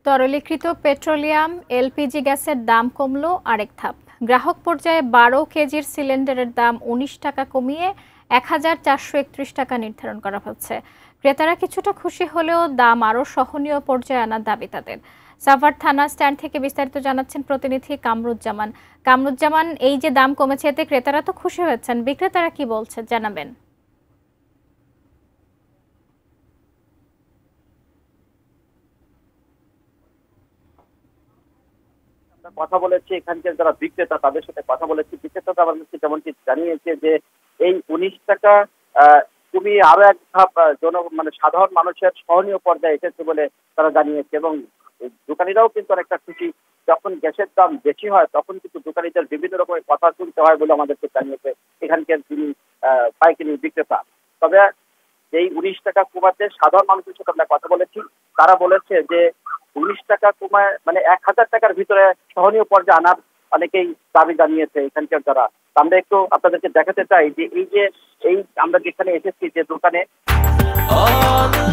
তরলীকৃত petroleum LPG গ্যাসের দাম কমলো আরেক ধাপ। গ্রাহক পর্যায়ে ১২ কেজির সিলিন্ডারের দাম ১৯ টাকা কমিয়ে ১,৪৩১ টাকা নির্ধারণ করা হচ্ছে। ক্রেতারা কিছুটা খুশি হলেও দাম আরও সহনীয় পর্যায়ে আনার দাবি তাদের। সাভার থানা স্ট্যান্ড থেকে বিস্তারিত জানাচ্ছেন প্রতিনিধি কামরুজ্জামান। কামরুজ্জামান, এই যে দাম কমেছে এতে ক্রেতারা তো খুশি হয়েছেন, বিক্রেতারা কি বলছে জানাবেন। কথা বলেছি এখানকার যারা বিক্রেতা তাদের সাথে কথা বলেছি। বিক্রেতারা আমাদেরকে যেমনটি জানিয়েছে যে এই ১৯ টাকা কমিয়ে আরো এক ধাপ মানে সাধারণ মানুষের সহনীয় পর্যায়ে এসেছে বলে তারা জানিয়েছে এবং দোকানিরাও কিন্তু অনেকটা খুশি। যখন গ্যাসের দাম বেশি হয় তখন কিন্তু দোকানিদের বিভিন্ন রকমের কথা শুনতে হয় বলে আমাদেরকে জানিয়েছে এখানকার যিনি পাইকারি বিক্রেতা। তবে এই ১৯ টাকা কমাতে সাধারণ মানুষের সাথে আমরা কথা বলেছি। তারা বলেছে যে ১৯ টাকা কমায় মানে ১,০০০ টাকার ভিতরে সহনীয় পর্যায়ে আনার অনেকেই দাবি জানিয়েছে এখানকার যারা। আমরা একটু আপনাদেরকে দেখাতে চাই যে এই আমরা যেখানে এসেছি যে দোকানে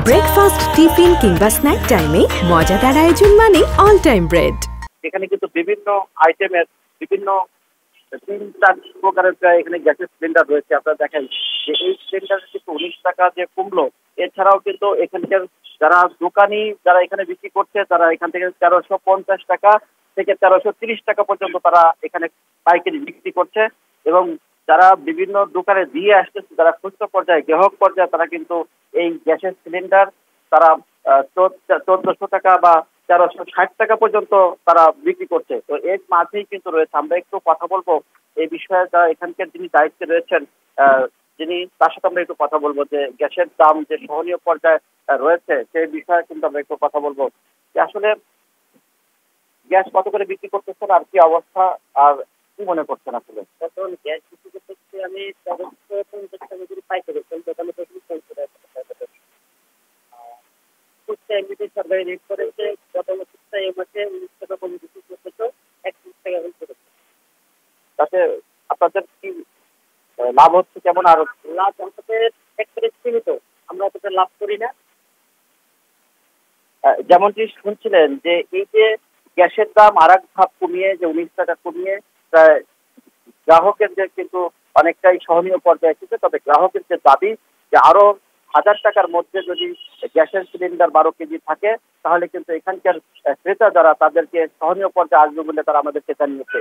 ব্রেকফাস্ট, টিফিন কিংবা স্ন্যাক টাইমে মজাদার আয়োজন মানে অল টাইম ব্রেড। এখানে কিন্তু বিভিন্ন আইটেমের বিভিন্ন ৩-৪ প্রকারের এখানে গ্যাসের সিলিন্ডার রয়েছে। আপনারা দেখেন যে এই সিলিন্ডার কিন্তু ১৯ টাকা যে কমলো, এছাড়াও কিন্তু এখানকার যারা দোকানি যারা এখানে বিক্রি করছে তারা এখান থেকে ১৩৫০ টাকা থেকে ১৩৩০ টাকা পর্যন্ত তারা এখানে পাইকারি বিক্রি করছে এবং যারা বিভিন্ন দোকানে দিয়ে আসতেছে যারা খুচরা পর্যায়ে গ্রাহক পর্যায়ে তারা কিন্তু এই গ্যাসের সিলিন্ডার তারা ১৪০০ টাকা বা ১৩৬০ টাকা পর্যন্ত তারা বিক্রি করছে। তো এর মাঝেই কিন্তু রয়েছে। আমরা একটু কথা বলবো এই বিষয়ে যারা এখানকার যিনি দায়িত্বে রয়েছেন যিনি তার সাথে আমরা একটু কথা বলবো যে গ্যাসের দাম যে সহনীয় পর্যায়ে রয়েছে সেই বিষয়ে কিন্তু আমরা একটু কথা বলবো যে আসলে গ্যাস কত করে বিক্রি করতেছেন আর কি অবস্থা আর কি মনে করছেন আসলে। এখন গ্যাস বিক্রি করতে আমি সর্বোচ্চ ৫০ টাকা করে পাইকারি দোকানে খুচরা এমনিতে সরকারি রেট করেছে গত বছরটা এই মাসে ১৯ টাকা কমে বিক্রি করতেছে ৩১ টাকা হয়ে পড়েছে। তাতে আপনাদের কি লাভ হচ্ছে কেমন? আর লাভ আমাদের একবারে সীমিত, আমরা অতটা লাভ করি না। যেমনটি শুনছিলেন যে এই যে গ্যাসের দাম আর এক ধাপ কমিয়ে যে ১৯ টাকা কমিয়ে প্রায় গ্রাহকের যে কিন্তু অনেকটাই সহনীয় পর্যায়ে এসেছে। তবে গ্রাহকের যে দাবি যে আরো ১,০০০ টাকার মধ্যে যদি গ্যাসের সিলিন্ডার ১২ কেজি থাকে তাহলে কিন্তু এখানকার ক্রেতা যারা তাদেরকে সহনীয় পর্যায়ে আসবে বলে তারা আমাদেরকে জানিয়েছে।